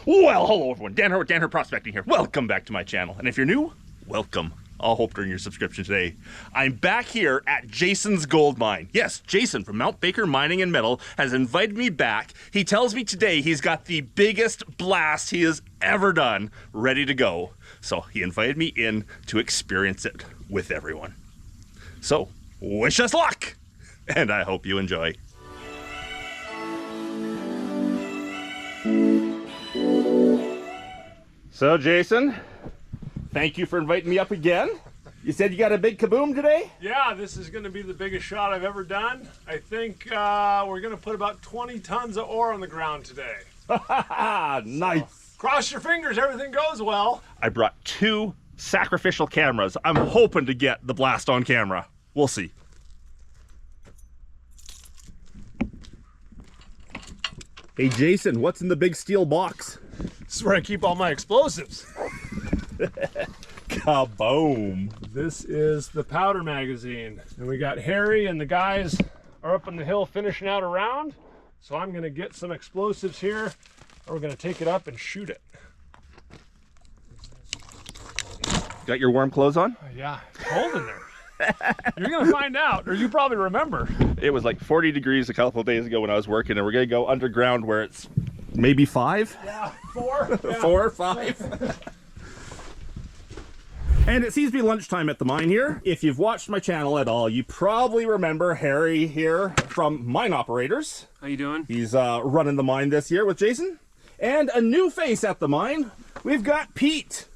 Well, hello everyone, Dan Hurd Prospecting here. Welcome back to my channel. And if you're new, welcome. I'll hope to earn your subscription today. I'm back here at Jason's gold mine. Yes, Jason from Mount Baker Mining and Metal has invited me back. He tells me today he's got the biggest blast he has ever done ready to go. So he invited me in to experience it with everyone. So, wish us luck, and I hope you enjoy. So Jason, thank you for inviting me up again. You said you got a big kaboom today? Yeah, this is going to be the biggest shot I've ever done. I think we're going to put about 20 tons of ore on the ground today. Nice. So, cross your fingers, everything goes well. I brought 2 sacrificial cameras. I'm hoping to get the blast on camera. We'll see. Hey Jason, what's in the big steel box? This is where I keep all my explosives. Kaboom. This is the powder magazine. And we got Harry and the guys are up on the hill finishing out a round. So I'm gonna get some explosives here and we're gonna take it up and shoot it. Got your warm clothes on? Yeah, it's cold in there. You're gonna find out, or you probably remember. It was like 40 degrees a couple of days ago when I was working, and we're gonna go underground where it's maybe 5? Yeah, 4. Yeah. 4 or 5. And it seems to be lunchtime at the mine here. If you've watched my channel at all, you probably remember Harry here from Mine Operators. How you doing? He's running the mine this year with Jason. And a new face at the mine, we've got Pete.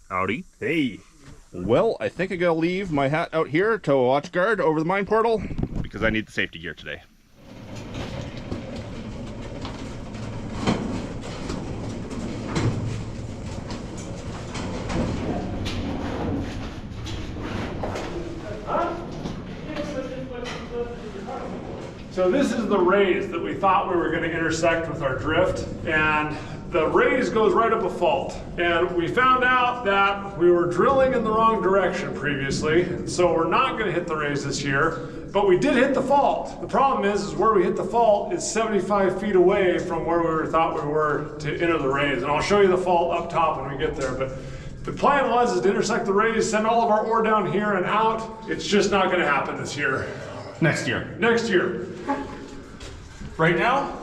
Howdy. Hey. Well, I think I gotta leave my hat out here to watch guard over the mine portal because I need the safety gear today. So this is the raise that we thought we were going to intersect with our drift, and the raise goes right up a fault. And we found out that we were drilling in the wrong direction previously, so we're not going to hit the raise this year, but we did hit the fault. The problem is where we hit the fault is 75 feet away from where we thought we were to enter the raise. And I'll show you the fault up top when we get there. But the plan was to intersect the raise, send all of our ore down here and out. It's just not going to happen this year. Next year. Next year. Right now,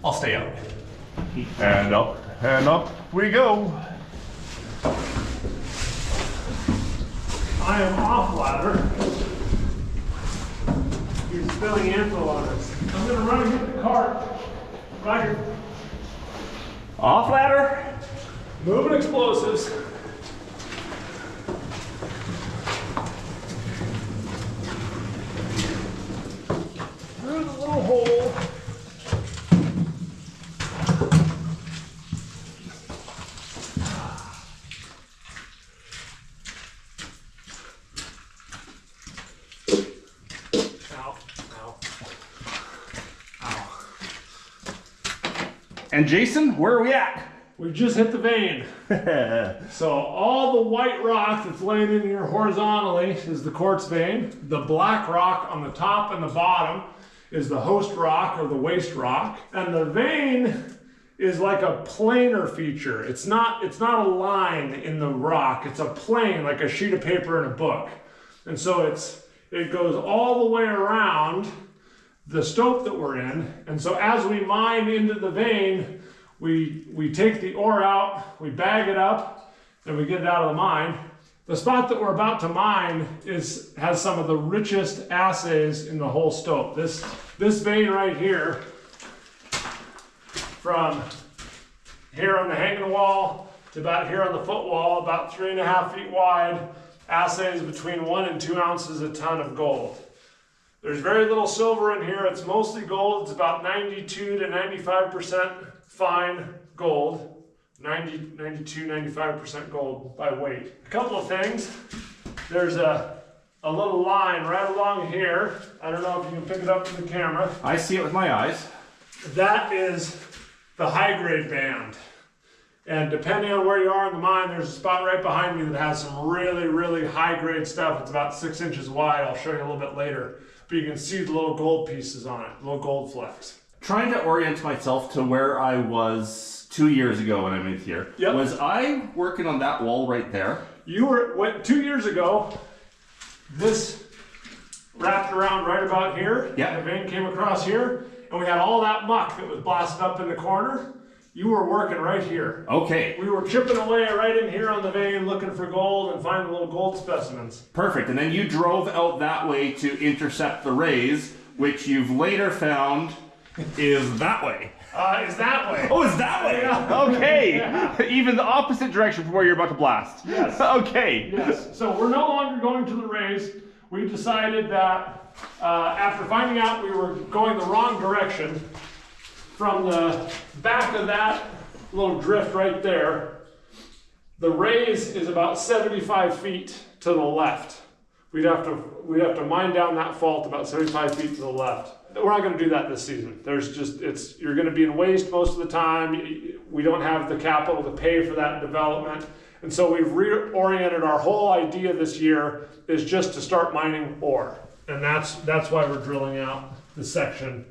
I'll stay out. And up we go. I am off ladder. You're spilling info on us. I'm gonna run and get the cart. Right here. Off ladder. Moving explosives. Through the little hole. And Jason, where are we at? We just hit the vein. So all the white rock that's laying in here horizontally is the quartz vein. The black rock on the top and the bottom is the host rock or the waste rock. And the vein is like a planar feature. It's not a line in the rock. It's a plane, like a sheet of paper in a book. And so it goes all the way around the stope that we're in. And so as we mine into the vein, we take the ore out, we bag it up, and we get it out of the mine. The spot that we're about to mine has some of the richest assays in the whole stope. This vein right here, from here on the hanging wall to about here on the footwall, about 3.5 feet wide, assays between 1 and 2 ounces a ton of gold. There's very little silver in here. It's mostly gold. It's about 92 to 95% fine gold. 92, 95% gold by weight. A couple of things. There's a little line right along here. I don't know if you can pick it up from the camera. I see it with my eyes. That is the high grade band. And depending on where you are in the mine, there's a spot right behind me that has some really, really high grade stuff. It's about 6 inches wide. I'll show you a little bit later. But you can see the little gold pieces on it, little gold flecks. trying to orient myself to where I was 2 years ago when I moved here. Yep. Was I working on that wall right there? You were, 2 years ago, this wrapped around right about here. Yeah. The vein came across here, and we had all that muck that was blasted up in the corner. You were working right here. Okay. We were chipping away right in here on the vein, looking for gold and finding little gold specimens. Perfect. And then you drove out that way to intercept the rays, which you've later found is that way. Is that way. Oh, it's that way. Yeah. Okay. Yeah. Even the opposite direction from where you're about to blast. Yes. Okay. Yes. So we're no longer going to the rays. We decided that after finding out we were going the wrong direction, from the back of that little drift right there, the rays is about 75 feet to the left. We'd have to mine down that fault about 75 feet to the left. We're not going to do that this season. You're going to be in waste most of the time. We don't have the capital to pay for that development. And so we've reoriented our whole idea this year is just to start mining ore. And that's why we're drilling out the section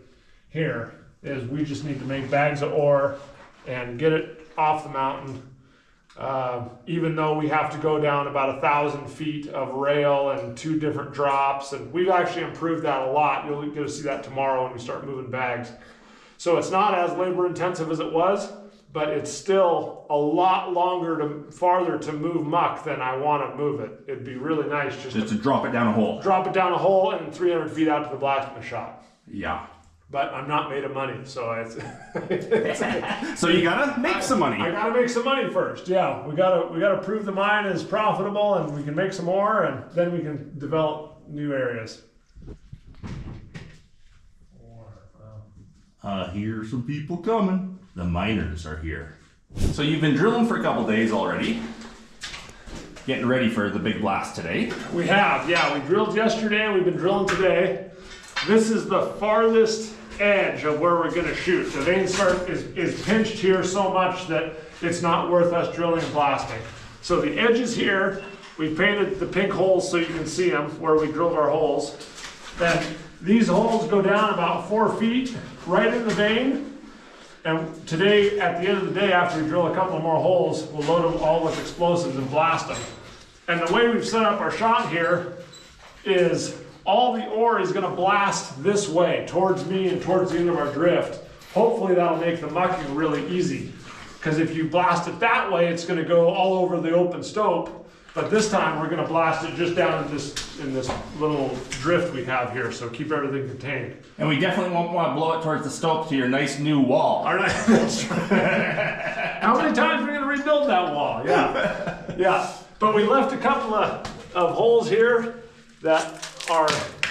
here, is we just need to make bags of ore and get it off the mountain. Even though we have to go down about 1,000 feet of rail and 2 different drops, and we've actually improved that a lot. You'll get to see that tomorrow when we start moving bags. So it's not as labor intensive as it was, but it's still a lot farther to move muck than I want to move it. It'd be really nice just to drop it down a hole. Drop it down a hole and 300 feet out to the blacksmith shop. Yeah. But I'm not made of money, so it's so you gotta make some money. I gotta make some money first. Yeah, we gotta prove the mine is profitable, and we can make some more, and then we can develop new areas. Hear some people coming. The miners are here. So you've been drilling for a couple days already. Getting ready for the big blast today. We have, yeah. We drilled yesterday, and we've been drilling today. This is the farthest edge of where we're going to shoot. The vein start is pinched here so much that it's not worth us drilling and blasting. So the edge is here. We painted the pink holes so you can see them where we drilled our holes. Then these holes go down about 4 feet right in the vein. And today, at the end of the day, after we drill a couple more holes, we'll load them all with explosives and blast them. And the way we've set up our shot here is all the ore is going to blast this way, towards me and towards the end of our drift. Hopefully that'll make the mucking really easy. Because if you blast it that way, it's going to go all over the open stope. But this time we're going to blast it just down in this little drift we have here, so keep everything contained. And we definitely won't want to blow it towards the stope to your nice new wall. How many times are we going to rebuild that wall? Yeah. Yeah. But we left a couple of holes here that are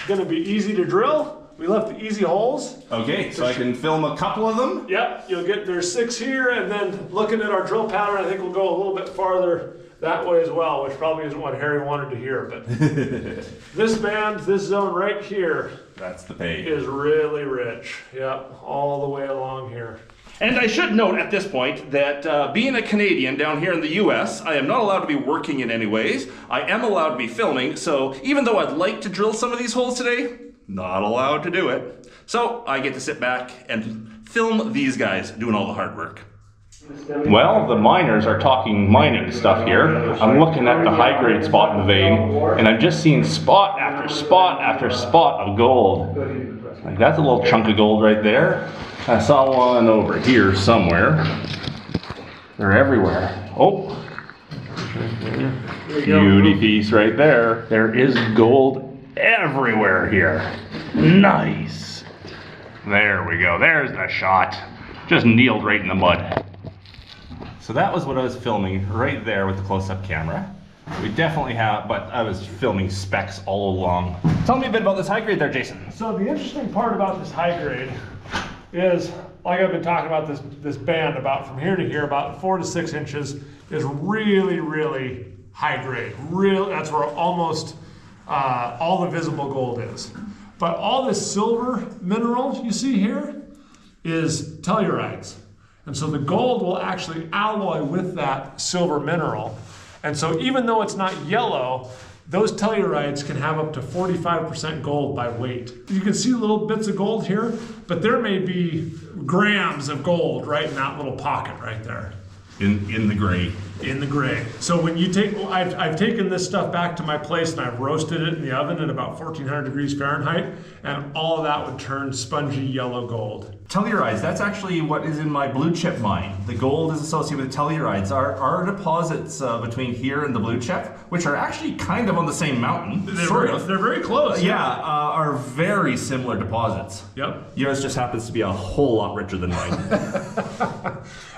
going to be easy to drill. We left the easy holes. Okay, so I can film a couple of them? Yep, there's 6 here, and then looking at our drill pattern, I think we'll go a little bit farther that way as well, which probably isn't what Harry wanted to hear, but this zone right here, that's the pay, is really rich. Yep, all the way along here. And I should note at this point that being a Canadian down here in the US, I am not allowed to be working in any ways. I am allowed to be filming, so even though I'd like to drill some of these holes today, not allowed to do it. So I get to sit back and film these guys doing all the hard work. Well, the miners are talking mining stuff here. I'm looking at the high-grade spot in the vein, and I'm just seeing spot after spot after spot of gold. Like, that's a little chunk of gold right there. I saw one over here somewhere. They're everywhere. Oh, beauty piece right there. There is gold everywhere here. Nice. There we go. There's the shot. Just kneeled right in the mud. So that was what I was filming right there with the close-up camera. We definitely have, but I was filming specks all along. Tell me a bit about this high grade there, Jason. So the interesting part about this high grade is, like I've been talking about, this band about from here to here, about 4 to 6 inches, is really, really high grade. That's where almost all the visible gold is. But all this silver mineral you see here is tellurides. And so the gold will actually alloy with that silver mineral. And so even though it's not yellow, those tellurides can have up to 45% gold by weight. You can see little bits of gold here, but there may be grams of gold right in that little pocket right there. In the gray. In the gray. So when you take, I've taken this stuff back to my place and I've roasted it in the oven at about 1400 degrees Fahrenheit, and all of that would turn spongy yellow gold. Tellurides, that's actually what is in my blue chip mine. The gold is associated with tellurides. Our deposits between here and the blue chip, which are actually kind of on the same mountain, They're very close. are very similar deposits. Yep. Yours just happens to be a whole lot richer than mine.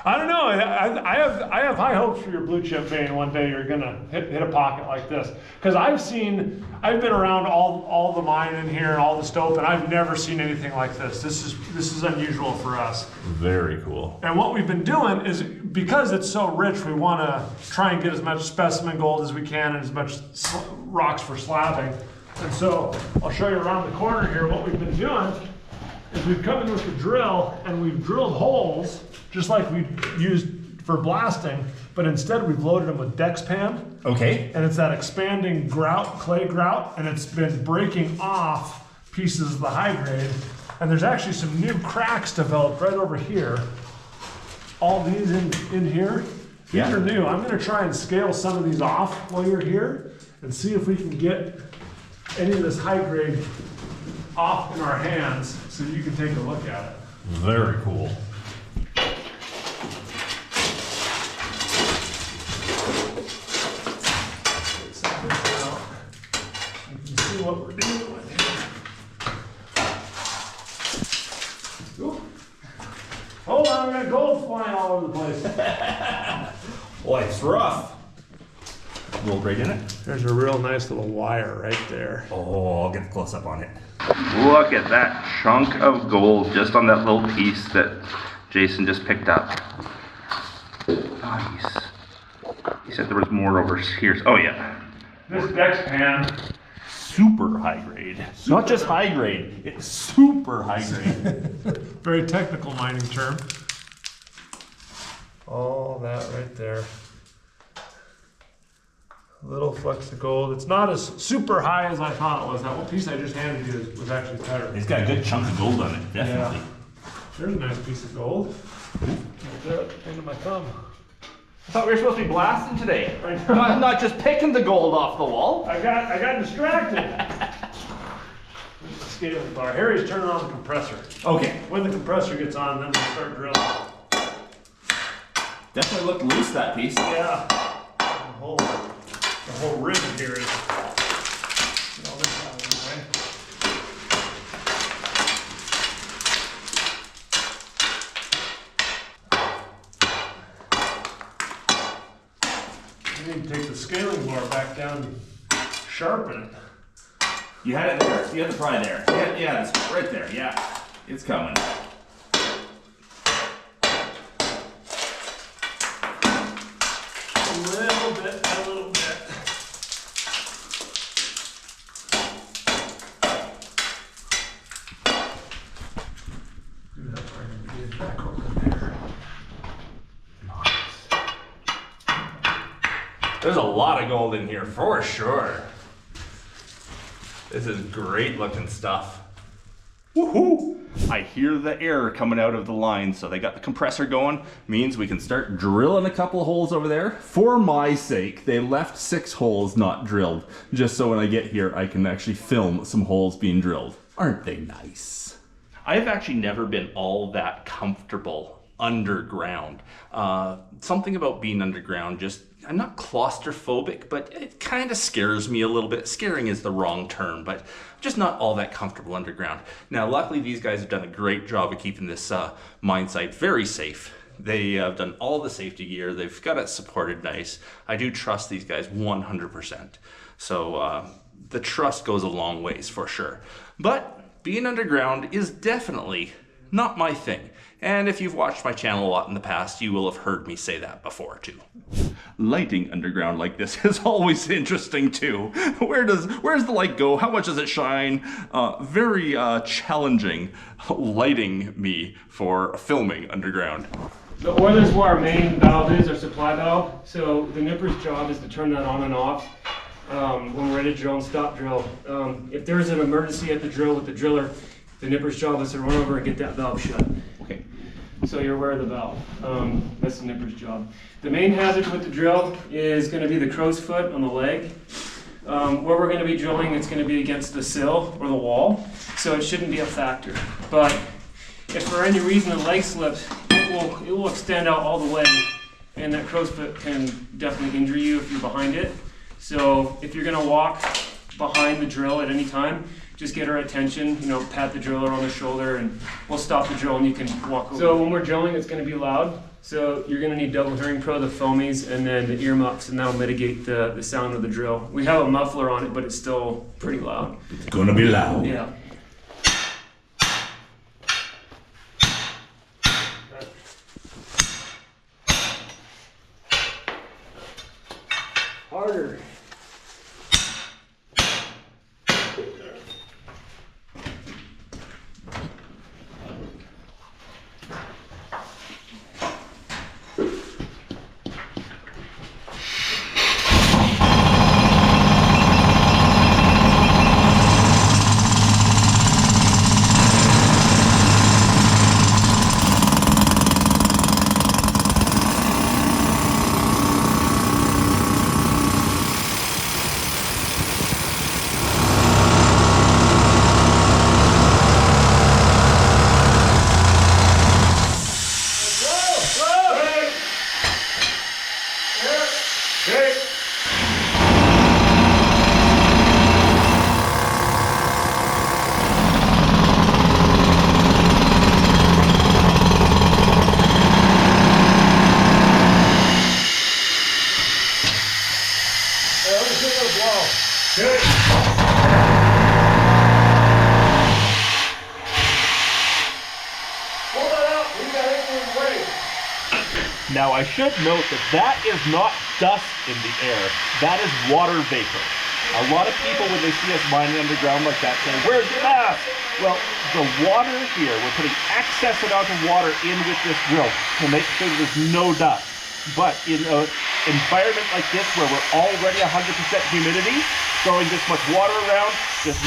I don't know. I have high hopes for your blue chip vein. One day you're gonna hit a pocket like this, because I've been around all the mine in here and all the stope, and I've never seen anything like this. This is unusual for us. Very cool. And what we've been doing is, because it's so rich, we want to try and get as much specimen gold as we can and as much rocks for slabbing. And so I'll show you around the corner here. What we've been doing is we've come in with the drill and we've drilled holes just like we used for blasting, but instead we've loaded them with Dexpan. Okay. And it's that expanding grout, clay grout, and it's been breaking off pieces of the high grade. And there's actually some new cracks developed right over here. All these in here, these are new. I'm gonna try and scale some of these off while you're here and see if we can get any of this high grade off in our hands so you can take a look at it. Very cool. What we're dealing with here. Ooh. Hold on, we got gold flying all over the place. Boy, it's rough. Gold right in it. There's a real nice little wire right there. Oh, I'll get a close up on it. Look at that chunk of gold just on that little piece that Jason just picked up. Nice. He said there was more over here. Oh yeah. This Dexpan, Super high grade. Not just high grade, it's super high grade. very technical mining term. All that right there. Little flecks of gold. It's not as super high as I thought it was. That one piece I just handed you was actually tighter. It's got a good chunk of gold on it, definitely. Yeah. There's a nice piece of gold. Right there, into my thumb. I thought we were supposed to be blasting today. Not just picking the gold off the wall. I got distracted. There's the scaling bar. Harry's turning on the compressor. Okay. When the compressor gets on, then we'll start drilling. Definitely looked loose, that piece. Yeah. The whole rim here is. Get all this out of the way. You need to take the scaling bar back down and sharpen it. You had it there. You had the pry there. Yeah, it's right there. Yeah, it's coming. A little bit. Do that so I can get it back over there. There's a lot of gold in here for sure. This is great looking stuff. Woohoo! I hear the air coming out of the line, so they got the compressor going. Means we can start drilling a couple of holes over there. For my sake, they left 6 holes not drilled, just so when I get here I can actually film some holes being drilled. Aren't they nice? I've actually never been all that comfortable underground. Something about being underground just, I'm not claustrophobic, but it kind of scares me a little bit. Scaring is the wrong term, but just not all that comfortable underground. Now, luckily, these guys have done a great job of keeping this mine site very safe. They have done all the safety gear. They've got it supported nice. I do trust these guys 100%. So the trust goes a long ways for sure. But being underground is definitely not my thing. And if you've watched my channel a lot in the past, you will have heard me say that before too. Lighting underground like this is always interesting too. Where's the light go? How much does it shine? Very challenging lighting me for filming underground. The oil is where our main valve is, our supply valve. So the nipper's job is to turn that on and off. when we're ready to drill and stop drill. If there's an emergency at the drill with the driller, the nipper's job is to run over and get that valve shut. Okay. So you're aware of the valve. That's the nipper's job. The main hazard with the drill is going to be the crow's foot on the leg. Where we're going to be drilling, it's going to be against the sill or the wall, so it shouldn't be a factor. But if for any reason the leg slips, it will extend out all the way, and that crow's foot can definitely injure you if you're behind it. So if you're going to walk behind the drill at any time, just get our attention, pat the driller on the shoulder, and we'll stop the drill and you can walk over. So when we're drilling, it's going to be loud. So you're going to need double hearing pro, the foamies, and then the ear muffs, and that'll mitigate the sound of the drill. We have a muffler on it, but it's still pretty loud. It's gonna be loud. Yeah. Harder. Now I should note that that is not dust in the air, that is water vapor. A lot of people when they see us mining underground like that say, where's the dust? Well, the water here, we're putting excess amount of water in with this drill to make sure there's no dust. But in an environment like this where we're already 100% humidity, throwing this much water around, just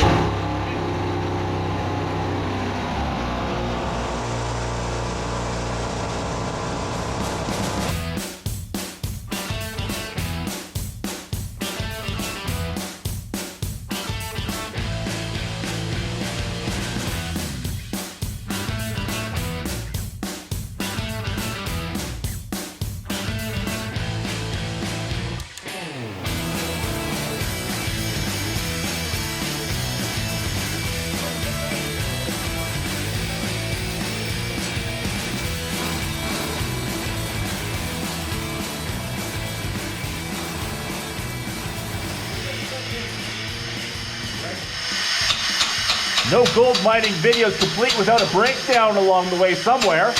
no gold mining video is complete without a breakdown along the way somewhere.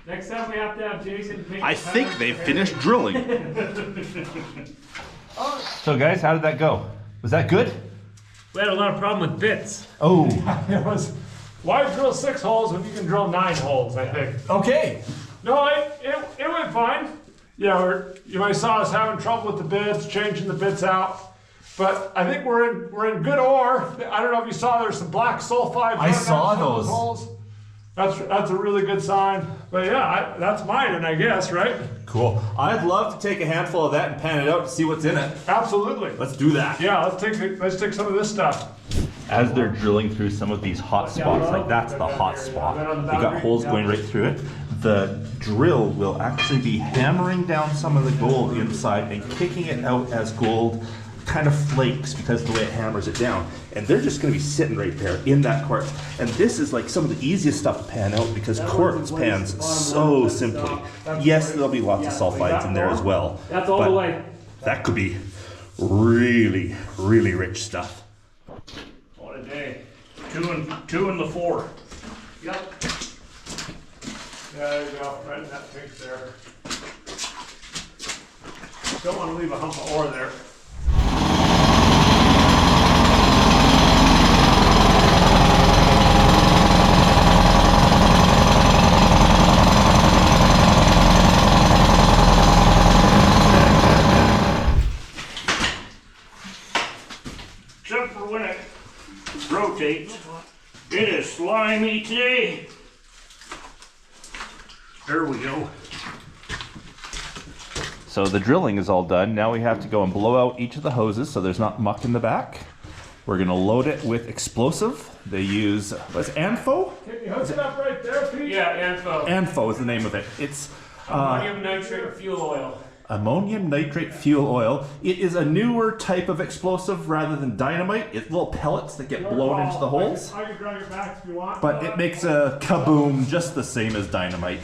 Next up, we have to have Jason paint. I think they've finished drilling. So guys, how did that go? Was that good? We had a lot of problem with bits. Oh. It was, why drill 6 holes when you can drill 9 holes, I think. Okay. No, it went fine. Yeah, you might saw us having trouble with the bits, changing the bits out. But I think we're in good ore. I don't know if you saw there's some black sulfide. I saw some of those. Holes. That's a really good sign. But yeah, that's mining, I guess, right? Cool. I'd love to take a handful of that and pan it out to see what's in it. Absolutely. Let's do that. Yeah, let's take some of this stuff. As they're drilling through some of these hot spots, like that's the hot spot. They got holes going right through it. The drill will actually be hammering down some of the gold inside and kicking it out as gold kind of flakes because of the way it hammers it down. And they're just going to be sitting right there in that quartz. And this is like some of the easiest stuff to pan out because quartz pans so simply. Yes, there'll be lots of sulfides in there as well. That's all the way. That could be really, really rich stuff. What a day. 2 and the 4. Yep. Yeah, there you go. Right in that pink there. Don't want to leave a hump of ore there. Except for when it rotates. It is slimy today. There we go. So the drilling is all done. Now we have to go and blow out each of the hoses so there's not muck in the back. We're gonna load it with explosive. They use, what's ANFO? Can you hook it up right there, Pete? Yeah, ANFO. ANFO is the name of it. It's Ammonium nitrate fuel oil. ammonium nitrate fuel oil. It is a newer type of explosive rather than dynamite. It's little pellets that get blown into the holes. I can grab your back if you want. But it makes a kaboom just the same as dynamite.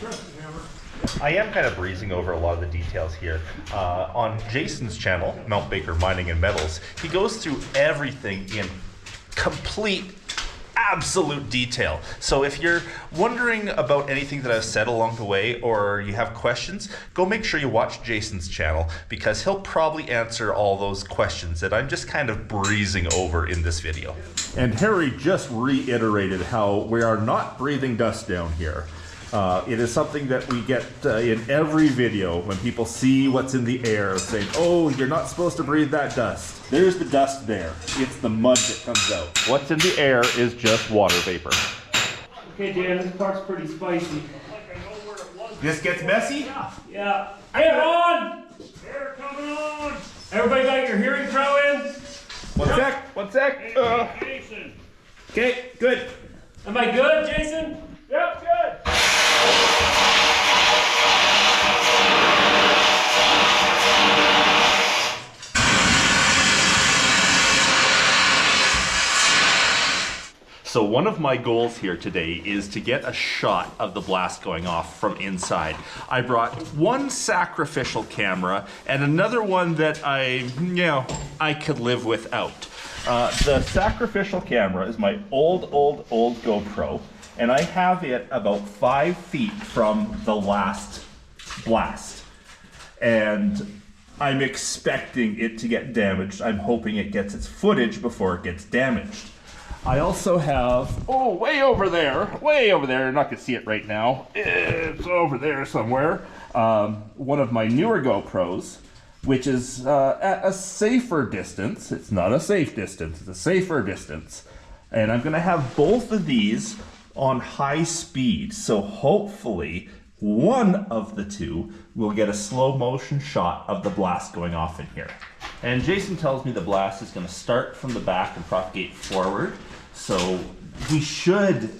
I am kind of breezing over a lot of the details here. On Jason's channel, Mount Baker Mining and Metals, he goes through everything in complete, absolute detail. So if you're wondering about anything that I've said along the way, or you have questions, go make sure you watch Jason's channel, because he'll probably answer all those questions that I'm just kind of breezing over in this video. And Harry just reiterated how we are not breathing dust down here. It is something that we get in every video when people see what's in the air, saying, oh, you're not supposed to breathe that dust. There's the dust there. It's the mud that comes out. What's in the air is just water vapor. Okay, Dan, this part's pretty spicy. This gets messy? Yeah. Hey, on! Air coming on! Everybody got your hearing pro in? One sec. Jason! Okay, good. Am I good, Jason? Yep, good. So one of my goals here today is to get a shot of the blast going off from inside. I brought one sacrificial camera and another one that I could live without. The sacrificial camera is my old GoPro, and I have it about 5 feet from the last blast. And I'm expecting it to get damaged. I'm hoping it gets its footage before it gets damaged. I also have, way over there, you're not gonna see it right now. It's over there somewhere. One of my newer GoPros, which is at a safer distance. It's not a safe distance, it's a safer distance. And I'm gonna have both of these on high speed. So hopefully one of the two will get a slow motion shot of the blast going off in here. And Jason tells me the blast is gonna start from the back and propagate forward. So we should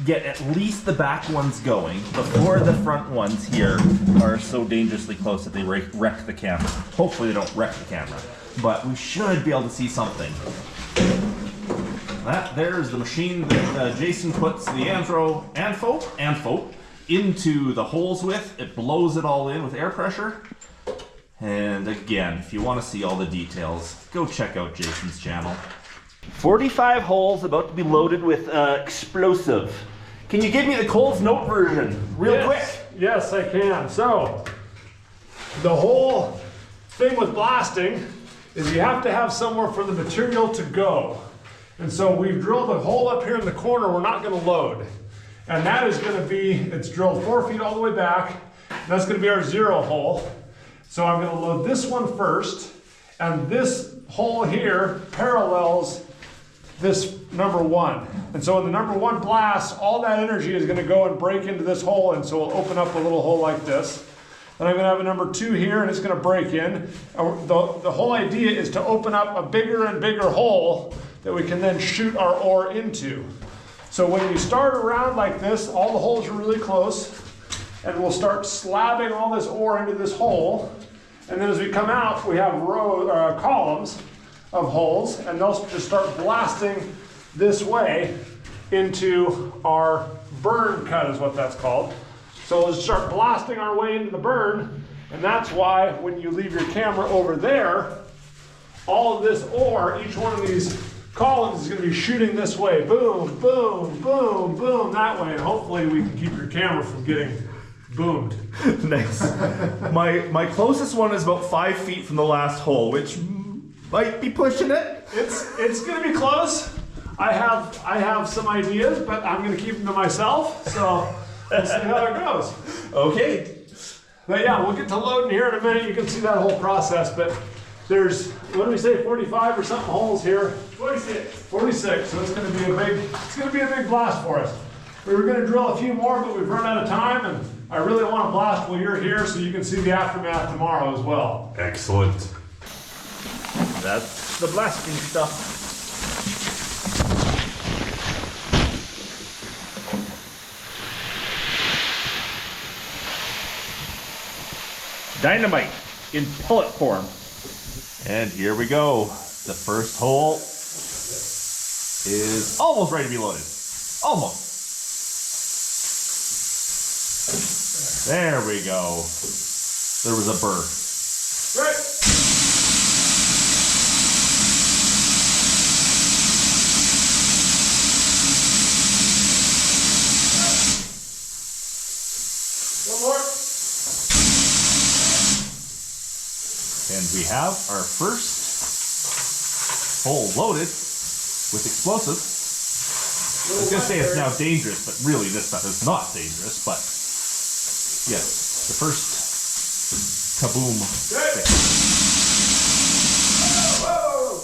get at least the back ones going before the front ones here are so dangerously close that they wreck the camera. Hopefully they don't wreck the camera, but we should be able to see something. There's the machine that Jason puts the ANFO into the holes with. It blows it all in with air pressure. And again, if you want to see all the details, go check out Jason's channel. 45 holes about to be loaded with explosive. Can you give me the Coles Note version real quick? Yes, I can. So, the whole thing with blasting is you have to have somewhere for the material to go. And so we've drilled a hole up here in the corner we're not going to load. And that is going to be, it's drilled 4 feet all the way back. That's going to be our 0 hole. So I'm going to load this one first. And this hole here parallels this number 1. And so in the number 1 blast, all that energy is going to go and break into this hole, and so it'll open up a little hole like this. Then I'm going to have a number 2 here, and it's going to break in. The whole idea is to open up a bigger and bigger hole that we can then shoot our ore into. So when you start around like this, all the holes are really close, and we'll start slabbing all this ore into this hole. And then as we come out, we have columns of holes, and they'll just start blasting this way into our burn cut is what that's called. So we'll just start blasting our way into the burn, and that's why when you leave your camera over there, all of this ore, each one of these columns is going to be shooting this way. Boom, boom, boom, boom, that way, and hopefully we can keep your camera from getting boomed. Nice. My closest one is about 5 feet from the last hole, which might be pushing it. It's gonna be close. I have some ideas, but I'm gonna keep them to myself. So we'll see how it goes. Okay. But yeah, we'll get to loading here in a minute. You can see that whole process. But there's, what do we say, 45 or something holes here? 46. 46. So it's gonna be a big blast for us. We were gonna drill a few more, but we've run out of time, and I really want to blast while you're here so you can see the aftermath tomorrow as well. Excellent. That's the blasting stuff. Dynamite in pellet form. And here we go. The first hole is almost ready to be loaded. Almost. There we go. There was a burr. Great. One more. And we have our first hole loaded with explosives. I was gonna say it's now dangerous, but really this stuff is not dangerous, but yes, the first kaboom. Good. Whoa.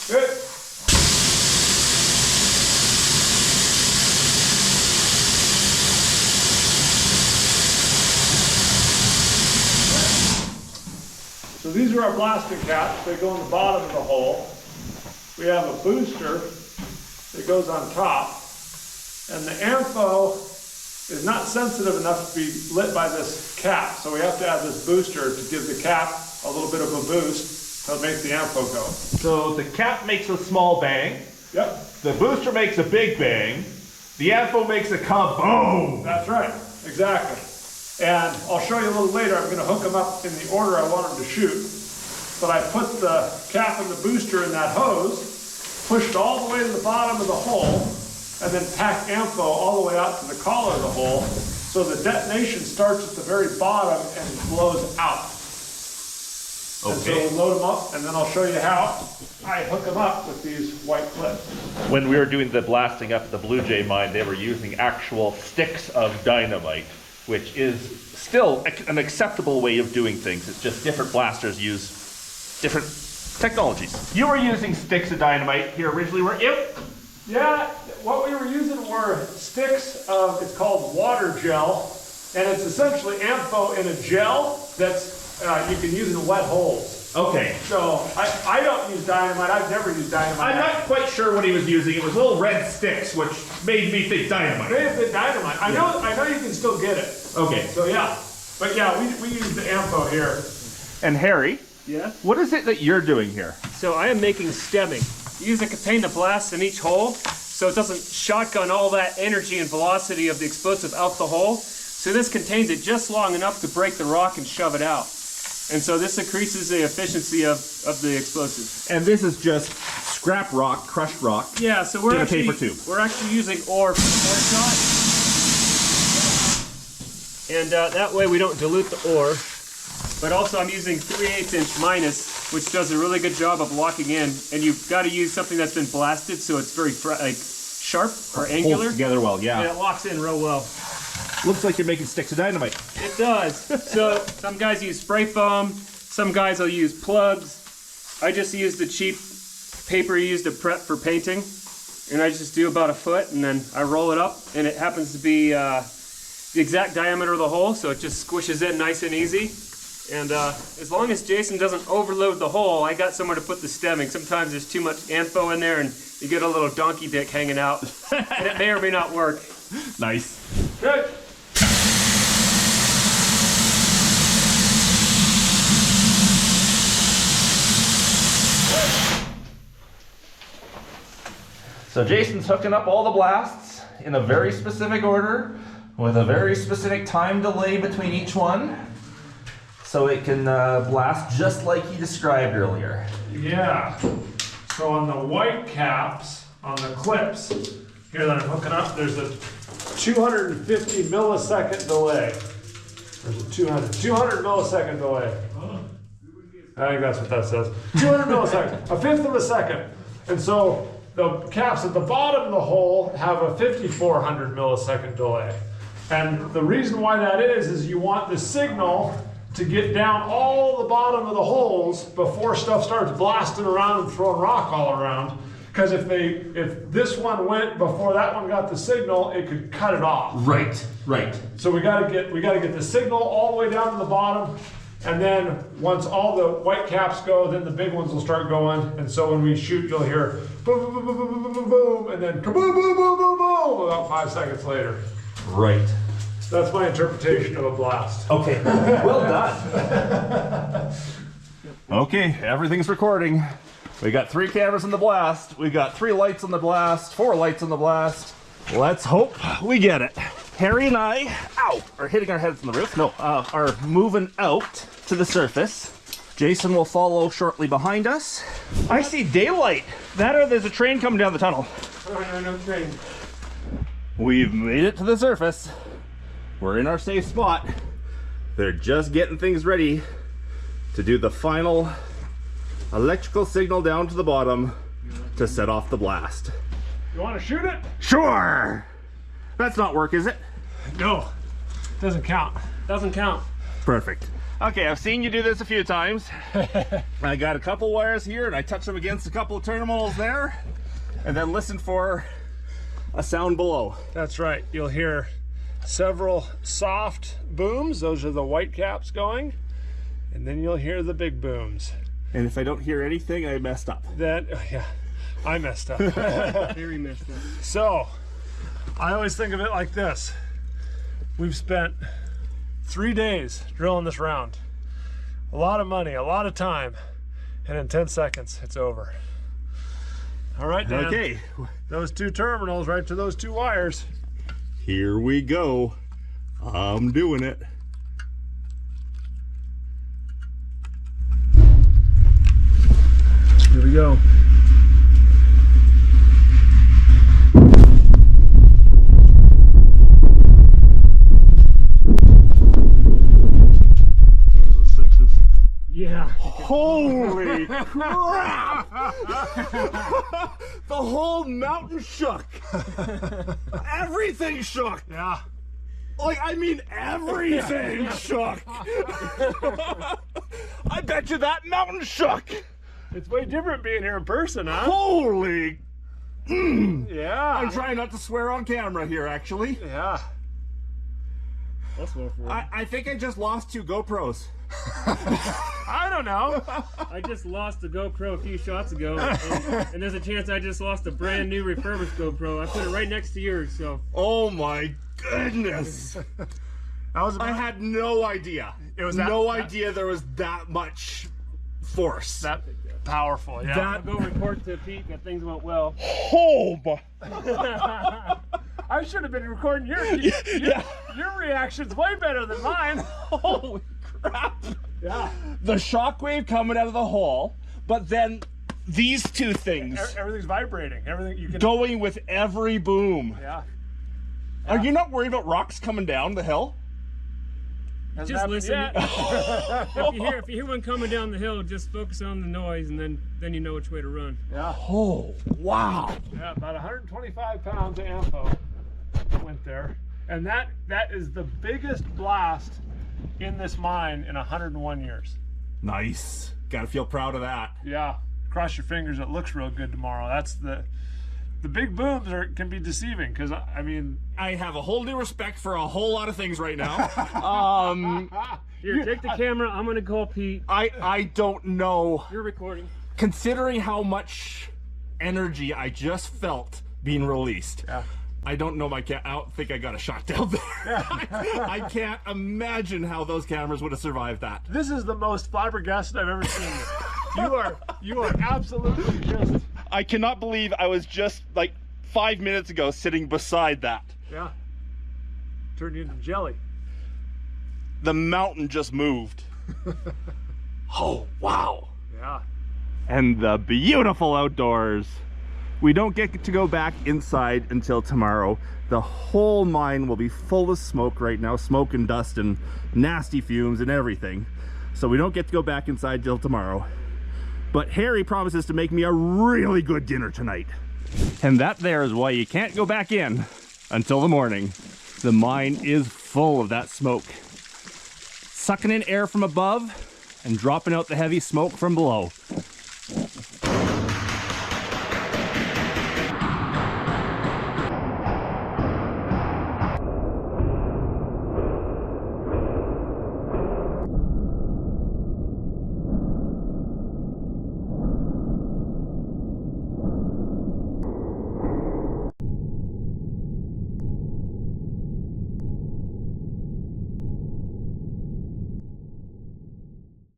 Good. So these are our blasting caps. They go on the bottom of the hole. We have a booster that goes on top. And the AMFO is not sensitive enough to be lit by this cap. So we have to add this booster to give the cap a little bit of a boost to make the AMFO go. So the cap makes a small bang, Yep, the booster makes a big bang, the AMFO makes a kaboom! that's right, exactly. And I'll show you a little later, I'm going to hook them up in the order I want them to shoot. But I put the cap and the booster in that hose, pushed all the way to the bottom of the hole, and then packed AMFO all the way out to the collar of the hole, so the detonation starts at the very bottom and blows out. And so Okay. we'll load them up, and then I'll show you how I hook them up with these white clips. When we were doing the blasting up at the Blue Jay mine, they were using actual sticks of dynamite, which is still an acceptable way of doing things. It's just different blasters use different technologies. You were using sticks of dynamite here originally, weren't you? Yeah, what we were using were sticks of, it's called water gel, and it's essentially AMFO in a gel that's, you can use in wet holes. Okay. So I don't use dynamite, I've never used dynamite. I'm not quite sure what he was using. It was little red sticks, which made me think dynamite. May have been dynamite. I know you can still get it. Okay. So yeah, but yeah, we use the AMFO here. And Harry, Yeah. what is it that you're doing here? So I am making stemming. Use a contain the blast in each hole so it doesn't shotgun all that energy and velocity of the explosive out the hole. So this contains it just long enough to break the rock and shove it out. And so this increases the efficiency of the explosive. And this is just scrap rock, crushed rock. Yeah, so we're In a actually paper tube. we're actually using ore for the ore shot. And that way we don't dilute the ore. But also I'm using 3/8 inch minus, which does a really good job of locking in. And you've got to use something that's been blasted so it's very sharp or angular. Holds together well, And yeah. it locks in real well. Looks like you're making sticks of dynamite. It does. So some guys use spray foam, some guys will use plugs. I just use the cheap paper you use to prep for painting. And I just do about a foot and then I roll it up and it happens to be the exact diameter of the hole, so it just squishes in nice and easy. And as long as Jason doesn't overload the hole, I got somewhere to put the stemming. Sometimes there's too much AMFO in there and you get a little donkey dick hanging out. And it may or may not work. Nice. Good. So Jason's hooking up all the blasts in a very specific order with a very specific time delay between each one, so it can blast just like he described earlier. Yeah. So on the white caps, on the clips, here that I'm hooking up, there's a 250 millisecond delay. There's a 200 millisecond delay. I think that's what that says. 200 milliseconds, a fifth of a second. And so the caps at the bottom of the hole have a 5400 millisecond delay. And the reason why that is you want the signal to get down all the bottom of the holes before stuff starts blasting around and throwing rock all around. Because if this one went before that one got the signal, it could cut it off. Right, right. So we gotta get the signal all the way down to the bottom, and then once all the white caps go, then the big ones will start going. And so when we shoot, you'll hear boom, boom, boom, boom, boom, boom, boom, boom, and then kaboom, boom, boom, boom, boom, about 5 seconds later. Right. That's my interpretation of a blast. Okay, well done. Okay, everything's recording. We got 3 cameras in the blast. We got 3 lights on the blast, 4 lights on the blast. Let's hope we get it. Harry and I, are hitting our heads on the roof. No, are moving out to the surface. Jason will follow shortly behind us. I see daylight. That or there's a train coming down the tunnel. No train. We've made it to the surface. We're in our safe spot. They're just getting things ready to do the final electrical signal down to the bottom to set off the blast. You want to shoot it? Sure! That's not work, is it? No, doesn't count. Doesn't count. Perfect. Okay, I've seen you do this a few times. I got a couple wires here and I touch them against a couple of terminals there and then listen for a sound below. That's right. You'll hear several soft booms. Those are the white caps going. And then you'll hear the big booms. And if I don't hear anything, I messed up. Yeah, I messed up. Very messed up. So, I always think of it like this. We've spent 3 days drilling this round. A lot of money, a lot of time, and in 10 seconds, it's over. All right, Dan. Okay. Those 2 terminals right to those 2 wires. Here we go. I'm doing it. Here we go. Yeah. Holy crap! The whole mountain shook. Everything shook. Yeah. Like, I mean, everything shook. I bet you that mountain shook. It's way different being here in person, huh? Holy. Yeah. I'm trying not to swear on camera here, actually. Yeah. That's more for I think I just lost 2 GoPros. I don't know. I just lost a GoPro a few shots ago, and there's a chance I just lost a brand new refurbished GoPro. I put it right next to yours, so. Oh my goodness. I had no idea. It was no idea there was that much force. That powerful, yeah. I'll go report to Pete that things went well. Oh my. I should have been recording your reaction's way better than mine. Holy crap. Yeah. The shockwave coming out of the hole, but then these 2 things Everything's vibrating. Everything you can. going with every boom. Yeah. Are you not worried about rocks coming down the hill? Hasn't Just happened listen. yet. If you hear one coming down the hill, just focus on the noise, and then you know which way to run. Yeah. Oh, wow. Yeah. About 125 pounds of ammo went there, and that is the biggest blast in this mine in 101 years. Nice. Gotta feel proud of that. Yeah. Cross your fingers. It looks real good tomorrow. That's the big booms can be deceiving because I mean I have a whole new respect for a whole lot of things right now. Here, take the camera. I'm gonna call Pete. I don't know. You're recording. Considering how much energy I just felt being released. Yeah. I don't know I don't think I got a shot down there. I can't imagine how those cameras would have survived that. This is the most flabbergasted I've ever seen you. You are absolutely just. I cannot believe I was just like 5 minutes ago sitting beside that. Yeah. Turned you into jelly. The mountain just moved. Oh, wow. Yeah. And the beautiful outdoors. We don't get to go back inside until tomorrow. The whole mine will be full of smoke right now, smoke and dust and nasty fumes and everything. So we don't get to go back inside till tomorrow. But Harry promises to make me a really good dinner tonight. And that there is why you can't go back in until the morning. The mine is full of that smoke. Sucking in air from above and dropping out the heavy smoke from below.